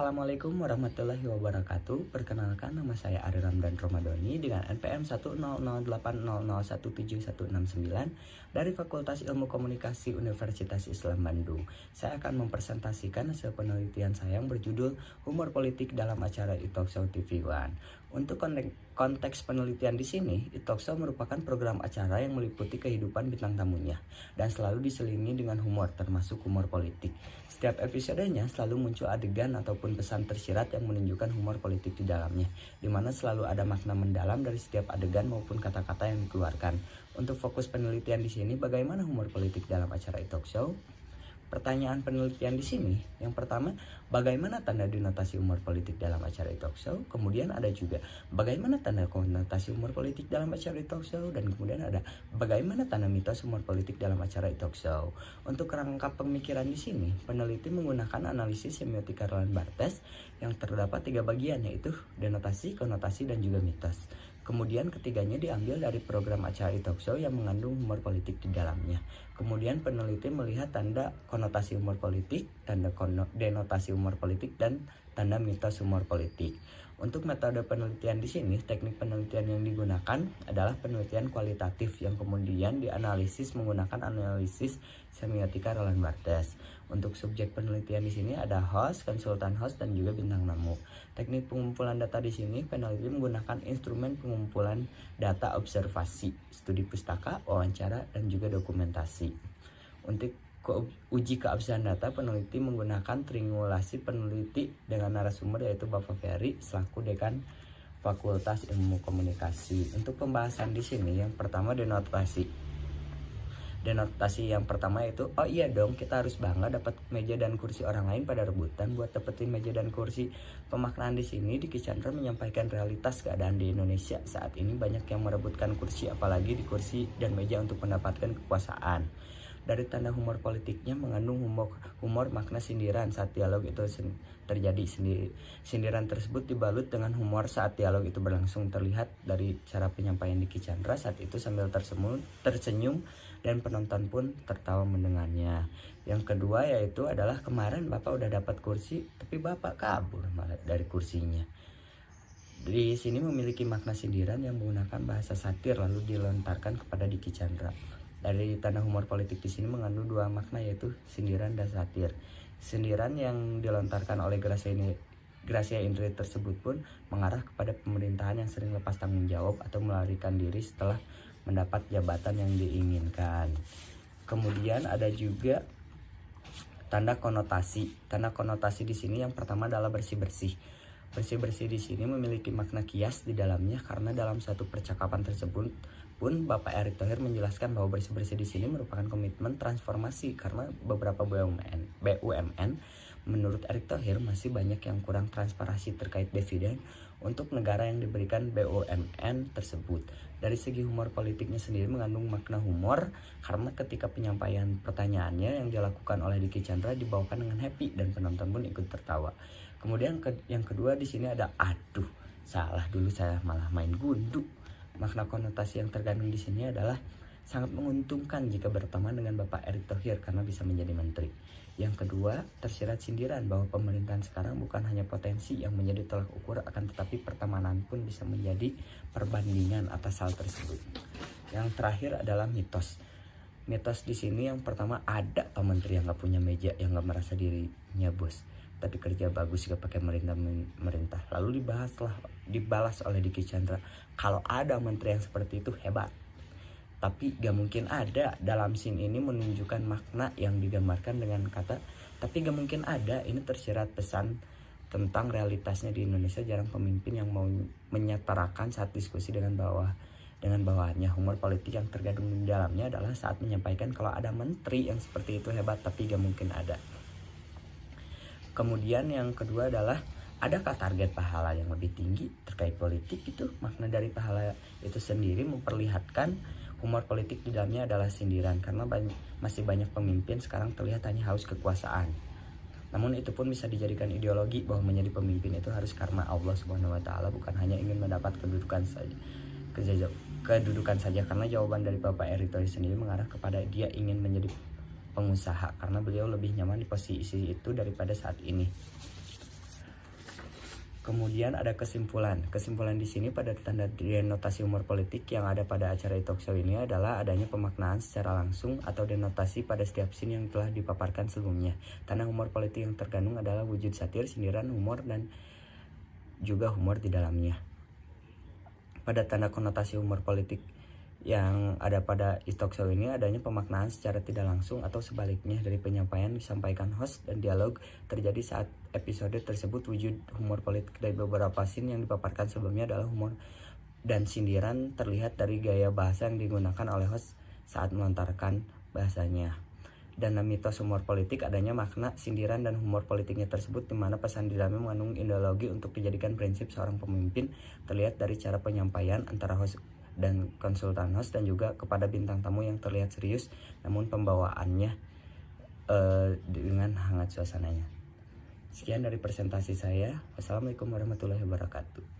Assalamualaikum warahmatullahi wabarakatuh. Perkenalkan, nama saya Ari Ramdan Romadoni dengan NPM 10080017169 dari Fakultas Ilmu Komunikasi Universitas Islam Bandung. Saya akan mempresentasikan hasil penelitian saya yang berjudul Humor Politik dalam acara eTalkshow TV One. Untuk konteks penelitian di sini, eTalkshow merupakan program acara yang meliputi kehidupan bintang tamunya dan selalu diselingi dengan humor, termasuk humor politik. Setiap episodenya selalu muncul adegan ataupun pesan tersirat yang menunjukkan humor politik di dalamnya, di mana selalu ada makna mendalam dari setiap adegan maupun kata-kata yang dikeluarkan. Untuk fokus penelitian di sini, bagaimana humor politik dalam acara eTalkshow? Pertanyaan penelitian di sini, yang pertama, bagaimana tanda denotasi humor politik dalam acara eTalkshow? Kemudian ada juga bagaimana tanda konotasi humor politik dalam acara eTalkshow, dan kemudian ada bagaimana tanda mitos humor politik dalam acara eTalkshow. Untuk rangka pemikiran di sini, peneliti menggunakan analisis semiotika Roland Barthes yang terdapat 3 bagian, yaitu denotasi, konotasi, dan juga mitos. Kemudian ketiganya diambil dari program acara eTalkshow yang mengandung humor politik di dalamnya. Kemudian peneliti melihat tanda konotasi humor politik, tanda denotasi humor politik, dan tanda mitos humor politik. Untuk metode penelitian di sini, teknik penelitian yang digunakan adalah penelitian kualitatif yang kemudian dianalisis menggunakan analisis semiotika Roland Barthes. Untuk subjek penelitian di sini ada host, konsultan host, dan juga bintang tamu. Teknik pengumpulan data di sini, peneliti menggunakan instrumen pengumpulan data observasi, studi pustaka, wawancara, dan juga dokumentasi. Untuk uji keabsahan data, peneliti menggunakan triangulasi peneliti dengan narasumber yaitu Bapak Ferry selaku Dekan Fakultas Ilmu Komunikasi. Untuk pembahasan di sini, yang pertama denotasi. Denotasi yang pertama itu, oh iya dong, kita harus bangga dapat meja dan kursi orang lain pada rebutan buat dapetin meja dan kursi. Pemaknaan di sini, Diki Chandra menyampaikan realitas keadaan di Indonesia saat ini banyak yang merebutkan kursi, apalagi di kursi dan meja untuk mendapatkan kekuasaan. Dari tanda humor politiknya mengandung humor makna sindiran saat dialog itu terjadi. Sindiran tersebut dibalut dengan humor saat dialog itu berlangsung. Terlihat dari cara penyampaian Diki Chandra saat itu sambil tersenyum dan penonton pun tertawa mendengarnya. Yang kedua yaitu adalah kemarin Bapak udah dapat kursi tapi Bapak kabur malah dari kursinya. Di sini memiliki makna sindiran yang menggunakan bahasa satir lalu dilontarkan kepada Diki Chandra. Dari tanda humor politik di sini mengandung 2 makna yaitu sindiran dan satir. Sindiran yang dilontarkan oleh Gracia Indri tersebut pun mengarah kepada pemerintahan yang sering lepas tanggung jawab atau melarikan diri setelah mendapat jabatan yang diinginkan. Kemudian ada juga tanda konotasi. Tanda konotasi di sini yang pertama adalah bersih-bersih. Bersih-bersih di sini memiliki makna kias di dalamnya karena dalam satu percakapan tersebut pun Bapak Erick Thohir menjelaskan bahwa bersih-bersih di sini merupakan komitmen transformasi karena beberapa BUMN menurut Erick Thohir masih banyak yang kurang transparansi terkait dividen untuk negara yang diberikan BUMN tersebut. Dari segi humor politiknya sendiri mengandung makna humor karena ketika penyampaian pertanyaannya yang dilakukan oleh Diki Chandra dibawakan dengan happy dan penonton pun ikut tertawa. Kemudian yang kedua di sini ada aduh, salah dulu saya malah main gundu. Makna konotasi yang terkandung di sini adalah sangat menguntungkan jika berteman dengan Bapak Erick Thohir karena bisa menjadi menteri. Yang kedua, tersirat sindiran bahwa pemerintahan sekarang bukan hanya potensi yang menjadi tolak ukur akan tetapi pertemanan pun bisa menjadi perbandingan atas hal tersebut. Yang terakhir adalah mitos. Mitos di sini yang pertama, ada Pak Menteri yang nggak punya meja, yang nggak merasa dirinya bos, tapi kerja bagus gak pakai merintah. Lalu dibalas oleh Diki Chandra, kalau ada menteri yang seperti itu hebat. Tapi gak mungkin ada. Dalam scene ini menunjukkan makna yang digambarkan dengan kata tapi gak mungkin ada. Ini tersirat pesan tentang realitasnya di Indonesia jarang pemimpin yang mau menyetarakan saat diskusi dengan bawahannya. Humor politik yang tergandung di dalamnya adalah saat menyampaikan kalau ada menteri yang seperti itu hebat tapi gak mungkin ada. Kemudian yang kedua adalah adakah target pahala yang lebih tinggi terkait politik itu? Makna dari pahala itu sendiri memperlihatkan humor politik di dalamnya adalah sindiran karena masih banyak pemimpin sekarang terlihat hanya haus kekuasaan. Namun itu pun bisa dijadikan ideologi bahwa menjadi pemimpin itu harus karena Allah Subhanahu wa taala, bukan hanya ingin mendapat kedudukan saja karena jawaban dari Bapak Erick Thohir sendiri mengarah kepada dia ingin menjadi pengusaha karena beliau lebih nyaman di posisi itu daripada saat ini. Kemudian ada kesimpulan. Kesimpulan di sini pada tanda denotasi humor politik yang ada pada acara talk show ini adalah adanya pemaknaan secara langsung atau denotasi pada setiap scene yang telah dipaparkan sebelumnya. Tanda humor politik yang terkandung adalah wujud satir, sindiran, humor, dan juga humor di dalamnya. Pada tanda konotasi humor politik yang ada pada talk show ini adanya pemaknaan secara tidak langsung atau sebaliknya dari penyampaian disampaikan host dan dialog terjadi saat episode tersebut. Wujud humor politik dari beberapa scene yang dipaparkan sebelumnya adalah humor dan sindiran terlihat dari gaya bahasa yang digunakan oleh host saat melontarkan bahasanya. Dan mitos humor politik adanya makna sindiran dan humor politiknya tersebut, di mana pesan di dalamnya mengandung ideologi untuk dijadikan prinsip seorang pemimpin, terlihat dari cara penyampaian antara host dan konsultan host dan juga kepada bintang tamu yang terlihat serius namun pembawaannya dengan hangat suasananya. Sekian dari presentasi saya. Wassalamualaikum warahmatullahi wabarakatuh.